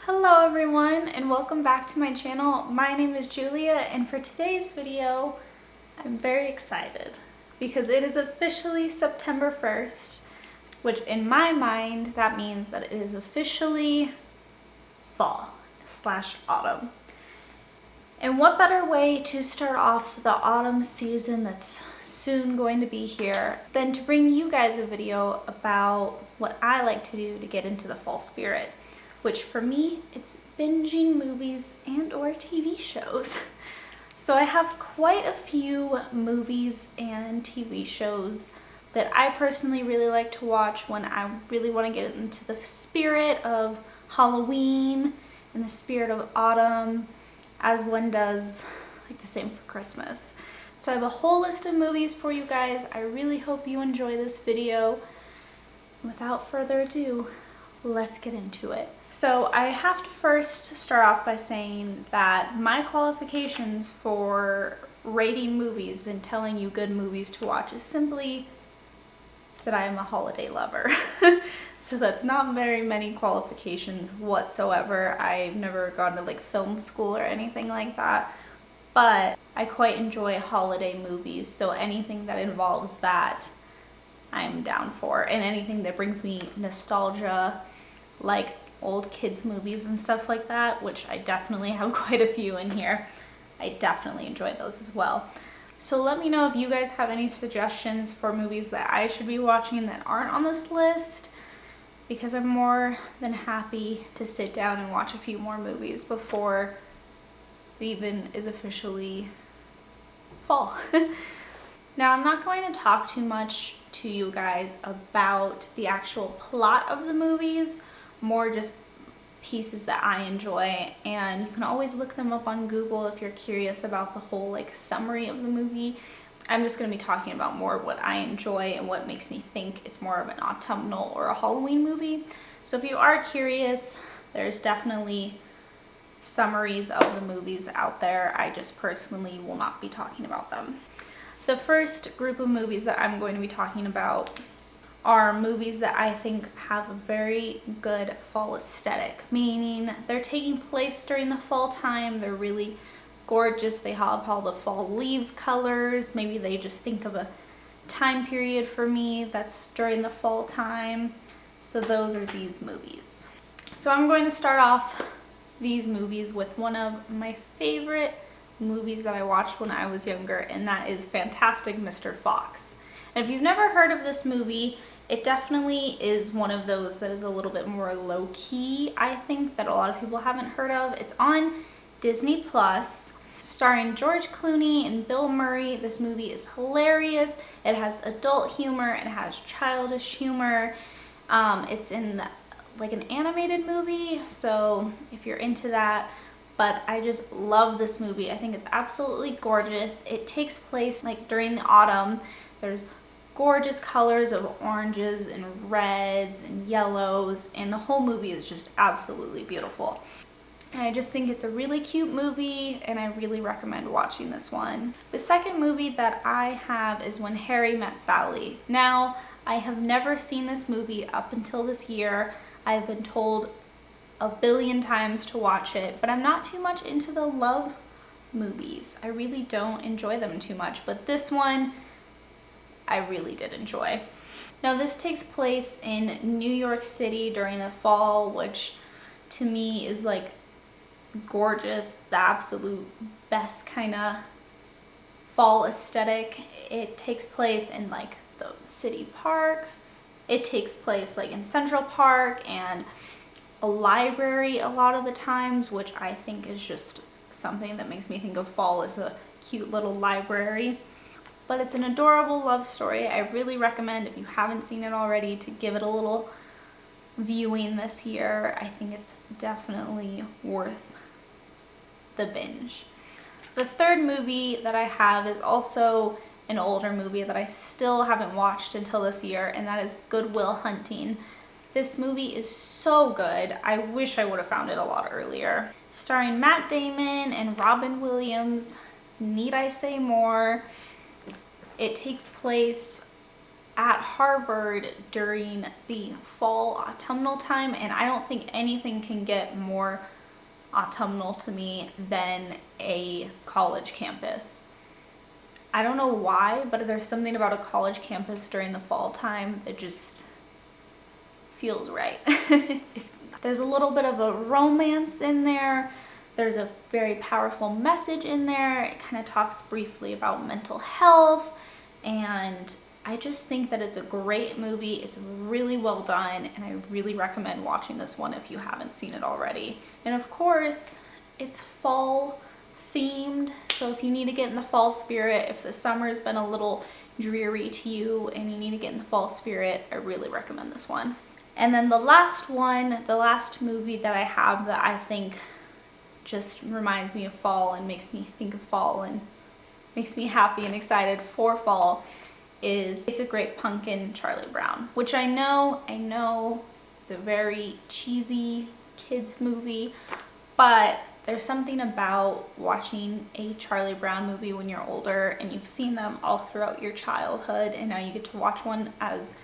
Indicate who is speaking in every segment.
Speaker 1: Hello everyone and welcome back to my channel. My name is Julia and for today's video I'm very excited because it is officially September 1st, which in my mind that means that it is officially fall/autumn. And what better way to start off the autumn season that's soon going to be here than to bring you guys a video about what I like to do to get into the fall spirit, which for me, it's binging movies and or TV shows. So I have quite a few movies and TV shows that I personally really like to watch when I really want to get into the spirit of Halloween and the spirit of autumn, as one does like the same for Christmas. So I have a whole list of movies for you guys. I really hope you enjoy this video. Without further ado, let's get into it. So I have to first start off by saying that my qualifications for rating movies and telling you good movies to watch is simply that I am a holiday lover. So that's not very many qualifications whatsoever. I've never gone to like film school or anything like that, but I quite enjoy holiday movies, so anything that involves that I'm down for, and anything that brings me nostalgia, like old kids movies and stuff like that, which I definitely have quite a few in here. I definitely enjoy those as well. So let me know if you guys have any suggestions for movies that I should be watching that aren't on this list, because I'm more than happy to sit down and watch a few more movies before it even is officially fall. Now, I'm not going to talk too much to you guys about the actual plot of the movies, more just pieces that I enjoy, and you can always look them up on Google if you're curious about the whole like summary of the movie. I'm just going to be talking about more of what I enjoy and what makes me think it's more of an autumnal or a Halloween movie. So if you are curious, there's definitely summaries of the movies out there. I just personally will not be talking about them. The first group of movies that I'm going to be talking about are movies that I think have a very good fall aesthetic, meaning they're taking place during the fall time. They're really gorgeous. They have all the fall leaf colors. Maybe they just think of a time period for me that's during the fall time. So those are these movies. So I'm going to start off these movies with one of my favorite movies that I watched when I was younger, and that is Fantastic Mr. Fox. And if you've never heard of this movie, it definitely is one of those that is a little bit more low-key, I think, that a lot of people haven't heard of. It's on Disney Plus, starring George Clooney and Bill Murray. This movie is hilarious. It has adult humor, it has childish humor. It's in like an animated movie, so if you're into that, but I just love this movie. I think it's absolutely gorgeous. It takes place like during the autumn. There's gorgeous colors of oranges and reds and yellows, and the whole movie is just absolutely beautiful. And I just think it's a really cute movie, and I really recommend watching this one. The second movie that I have is When Harry Met Sally. Now, I have never seen this movie up until this year. I've been told a billion times to watch it, but I'm not too much into the love movies. I really don't enjoy them too much, but this one I really did enjoy. Now, this takes place in New York City during the fall, which to me is like gorgeous, the absolute best kind of fall aesthetic. It takes place in like the city park. It takes place like in Central Park and a library a lot of the times, which I think is just something that makes me think of fall as a cute little library. But it's an adorable love story. I really recommend, if you haven't seen it already, to give it a little viewing this year. I think it's definitely worth the binge. The third movie that I have is also an older movie that I still haven't watched until this year, and that is Good Will Hunting. This movie is so good. I wish I would have found it a lot earlier. Starring Matt Damon and Robin Williams. Need I say more? It takes place at Harvard during the fall autumnal time, and I don't think anything can get more autumnal to me than a college campus. I don't know why, but there's something about a college campus during the fall time that just feels right. There's a little bit of a romance in there. There's a very powerful message in there. It kind of talks briefly about mental health, and I just think that it's a great movie. It's really well done, and I really recommend watching this one if you haven't seen it already. And of course, it's fall themed, so if you need to get in the fall spirit, if the summer's been a little dreary to you and you need to get in the fall spirit, I really recommend this one. And then the last one, the last movie that I have that I think just reminds me of fall and makes me think of fall and makes me happy and excited for fall is It's a Great Pumpkin, Charlie Brown, which I know it's a very cheesy kids movie, but there's something about watching a Charlie Brown movie when you're older and you've seen them all throughout your childhood, and now you get to watch one as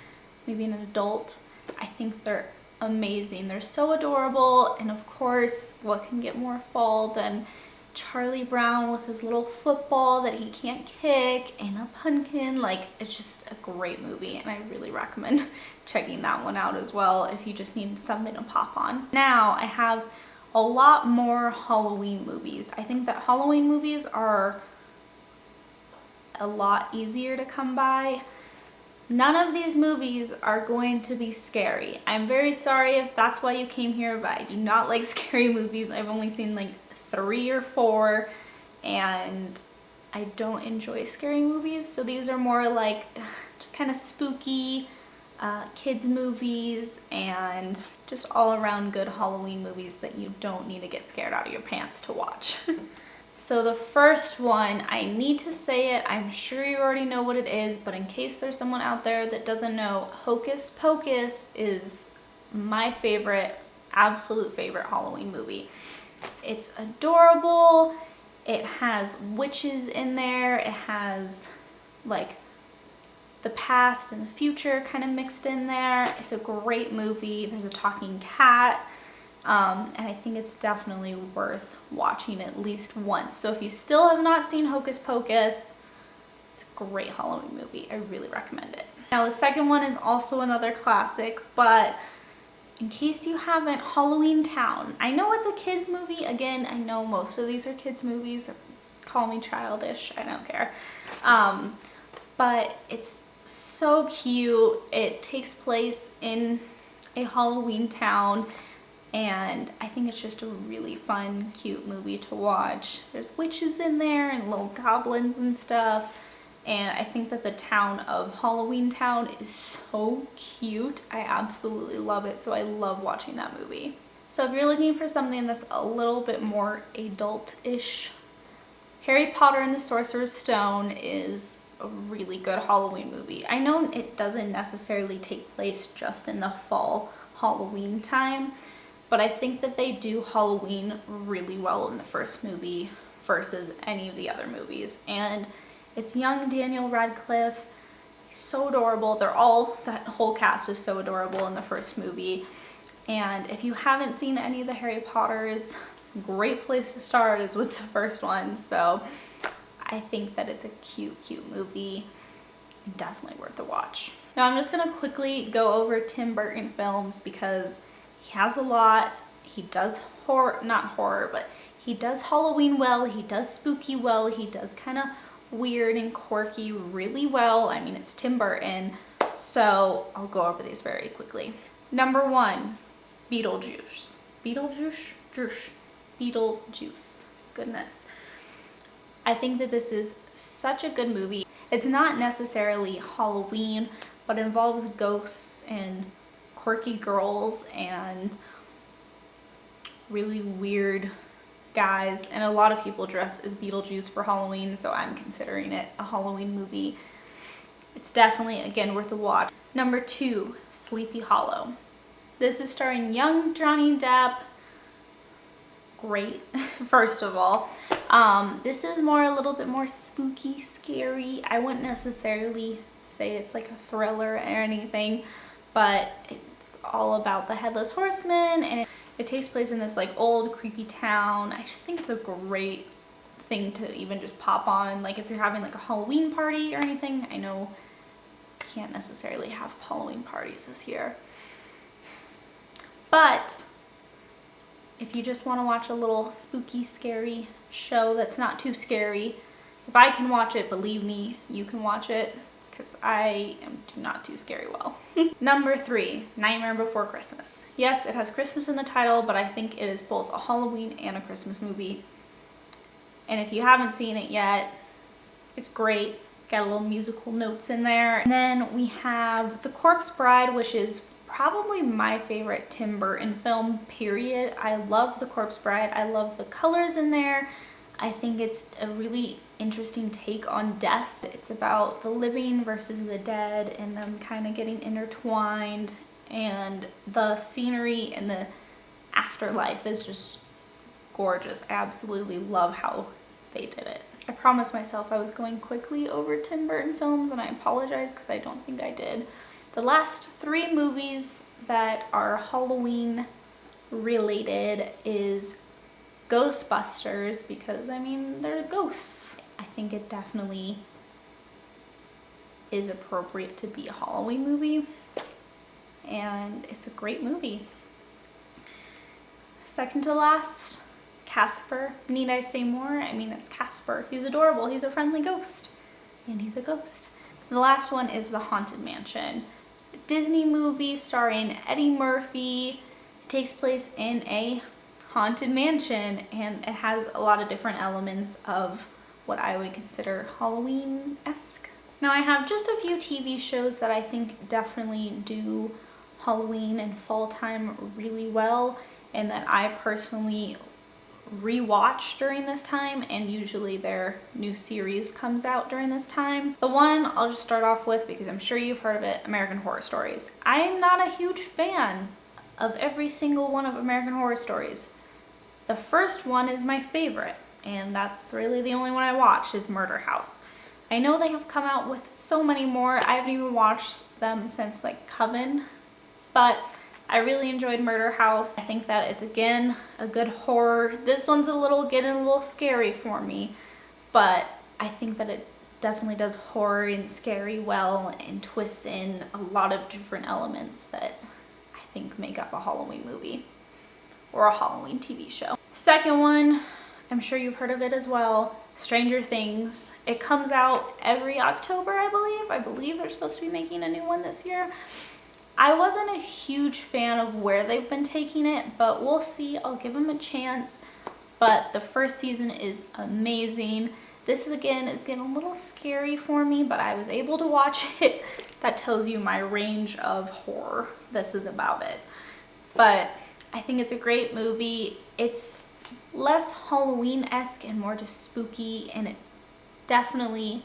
Speaker 1: maybe an adult. I think they're amazing. They're so adorable, and of course, what can get more fall than Charlie Brown with his little football that he can't kick and a pumpkin? Like, it's just a great movie, and I really recommend checking that one out as well if you just need something to pop on. Now, I have a lot more Halloween movies. I think that Halloween movies are a lot easier to come by. None of these movies are going to be scary. I'm very sorry if that's why you came here, but I do not like scary movies. I've only seen like 3 or 4, and I don't enjoy scary movies. So these are more like just kind of spooky kids movies and just all around good Halloween movies that you don't need to get scared out of your pants to watch. So the first one, I need to say it, I'm sure you already know what it is, but in case there's someone out there that doesn't know, Hocus Pocus is my favorite, absolute favorite Halloween movie. It's adorable, it has witches in there, it has like the past and the future kind of mixed in there. It's a great movie. There's a talking cat. And I think it's definitely worth watching at least once. So if you still have not seen Hocus Pocus, it's a great Halloween movie. I really recommend it. Now the second one is also another classic, but in case you haven't, Halloween Town. I know it's a kids movie. Again, I know most of these are kids movies. Call me childish, I don't care. But it's so cute. It takes place in a Halloween town, and I think it's just a really fun, cute movie to watch. There's witches in there and little goblins and stuff, and I think that the town of Halloween Town is so cute. I absolutely love it, so I love watching that movie. So if you're looking for something that's a little bit more adult-ish, Harry Potter and the Sorcerer's Stone is a really good Halloween movie. I know it doesn't necessarily take place just in the fall Halloween time, but I think that they do Halloween really well in the first movie versus any of the other movies. And it's young Daniel Radcliffe. He's so adorable. That whole cast is so adorable in the first movie. And if you haven't seen any of the Harry Potters, great place to start is with the first one. So I think that it's a cute, cute movie. Definitely worth a watch. Now I'm just gonna quickly go over Tim Burton films because he has a lot. He does not horror, but he does Halloween well, he does spooky well, he does kind of weird and quirky really well. I mean, it's Tim Burton, so I'll go over these very quickly. Number 1, Beetlejuice. Beetlejuice. Goodness. I think that this is such a good movie. It's not necessarily Halloween, but involves ghosts and quirky girls and really weird guys, and a lot of people dress as Beetlejuice for Halloween, so I'm considering it a Halloween movie. It's definitely, again, worth a watch. Number 2, Sleepy Hollow. This is starring young Johnny Depp. Great, first of all. This is a little bit more spooky, scary. I wouldn't necessarily say it's like a thriller or anything, but it's all about the Headless Horseman, and it takes place in this like old creepy town. I just think it's a great thing to even just pop on, like if you're having like a Halloween party or anything. I know you can't necessarily have Halloween parties this year, but if you just want to watch a little spooky, scary show that's not too scary, if I can watch it, believe me, you can watch it, because I am not too scary well. Number 3, Nightmare Before Christmas. Yes, it has Christmas in the title, but I think it is both a Halloween and a Christmas movie. And if you haven't seen it yet, it's great. Got a little musical notes in there. And then we have The Corpse Bride, which is probably my favorite Tim Burton film, period. I love The Corpse Bride. I love the colors in there. I think it's a really interesting take on death. It's about the living versus the dead and them kind of getting intertwined, and the scenery in the afterlife is just gorgeous. I absolutely love how they did it. I promised myself I was going quickly over Tim Burton films, and I apologize because I don't think I did. The last 3 movies that are Halloween related is Ghostbusters, because I mean, they're ghosts. I think it definitely is appropriate to be a Halloween movie, and it's a great movie. Second to last, Casper. Need I say more? I mean, it's Casper. He's adorable. He's a friendly ghost, and he's a ghost. The last one is The Haunted Mansion. A Disney movie starring Eddie Murphy. It takes place in a haunted mansion, and it has a lot of different elements of what I would consider Halloween-esque. Now, I have just a few TV shows that I think definitely do Halloween and fall time really well, and that I personally rewatch during this time, and usually their new series comes out during this time. The one I'll just start off with, because I'm sure you've heard of it, American Horror Stories. I'm not a huge fan of every single one of American Horror Stories. The first one is my favorite, and that's really the only one I watch, is Murder House. I know they have come out with so many more. I haven't even watched them since like Coven, but I really enjoyed Murder House. I think that it's, again, a good horror. This one's getting a little scary for me, but I think that it definitely does horror and scary well, and twists in a lot of different elements that I think make up a Halloween movie or a Halloween TV show. Second one, I'm sure you've heard of it as well, Stranger Things. It comes out every October, I believe. I believe they're supposed to be making a new one this year. I wasn't a huge fan of where they've been taking it, but we'll see. I'll give them a chance. But the first season is amazing. This again is getting a little scary for me, but I was able to watch it. That tells you my range of horror. This is about it. But I think it's a great movie. It's less Halloween-esque and more just spooky, and it definitely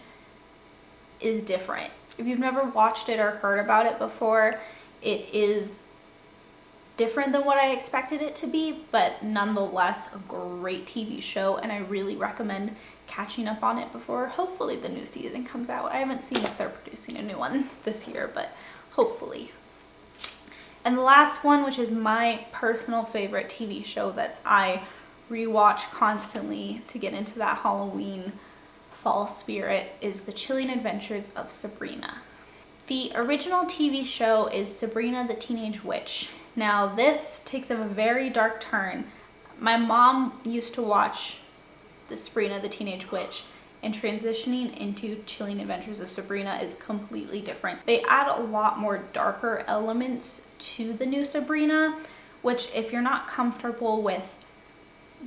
Speaker 1: is different. If you've never watched it or heard about it before, it is different than what I expected it to be, but nonetheless a great TV show, and I really recommend catching up on it before hopefully the new season comes out. I haven't seen if they're producing a new one this year, but hopefully. And the last one, which is my personal favorite TV show that I rewatch constantly to get into that Halloween fall spirit, is The Chilling Adventures of Sabrina. The original TV show is Sabrina the Teenage Witch. Now this takes a very dark turn. My mom used to watch the Sabrina the Teenage Witch, and transitioning into Chilling Adventures of Sabrina is completely different. They add a lot more darker elements to the new Sabrina, which if you're not comfortable with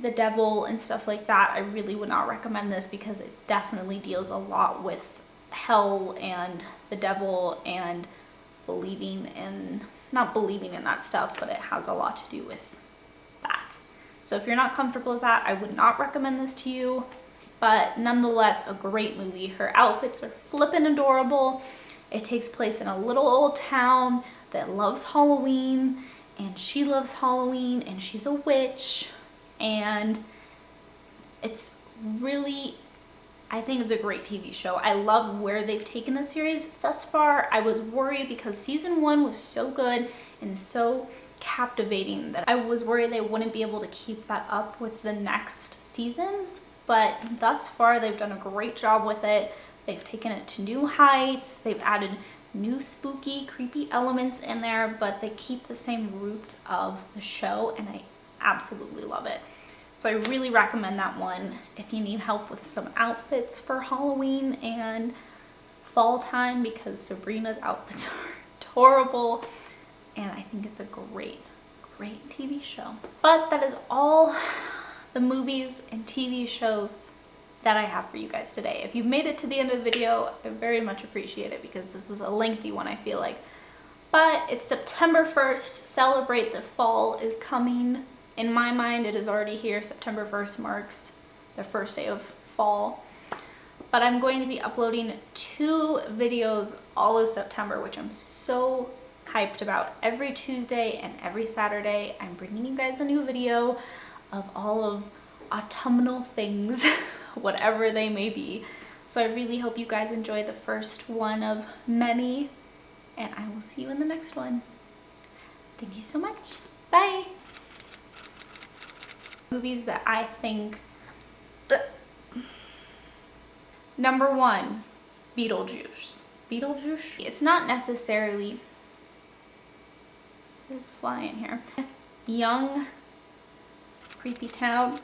Speaker 1: the devil and stuff like that, I really would not recommend this, because it definitely deals a lot with hell and the devil and believing in, not believing in that stuff, but it has a lot to do with that. So if you're not comfortable with that, I would not recommend this to you, but nonetheless a great movie. Her outfits are flippin' adorable. It takes place in a little old town that loves Halloween, and she loves Halloween, and she's a witch, and it's really I think it's a great TV show. I love where they've taken the series thus far. I was worried because season 1 was so good and so captivating that I was worried they wouldn't be able to keep that up with the next seasons. But thus far, they've done a great job with it. They've taken it to new heights. They've added new spooky, creepy elements in there, but they keep the same roots of the show, and I absolutely love it. So I really recommend that one if you need help with some outfits for Halloween and fall time, because Sabrina's outfits are adorable, and I think it's a great TV show. But that is all the movies and TV shows that I have for you guys today. If you've made it to the end of the video, I very much appreciate it because this was a lengthy one, I feel like. But it's September 1st, celebrate the fall is coming. In my mind, it is already here. September 1st marks the first day of fall. But I'm going to be uploading 2 videos all of September, which I'm so hyped about. Every Tuesday and every Saturday, I'm bringing you guys a new video of all of autumnal things, whatever they may be. So I really hope you guys enjoy the first one of many, and I will see you in the next one. Thank you so much. Bye. Movies that I think... Number 1, Beetlejuice. Beetlejuice? It's not necessarily... There's a fly in here. Young, creepy town.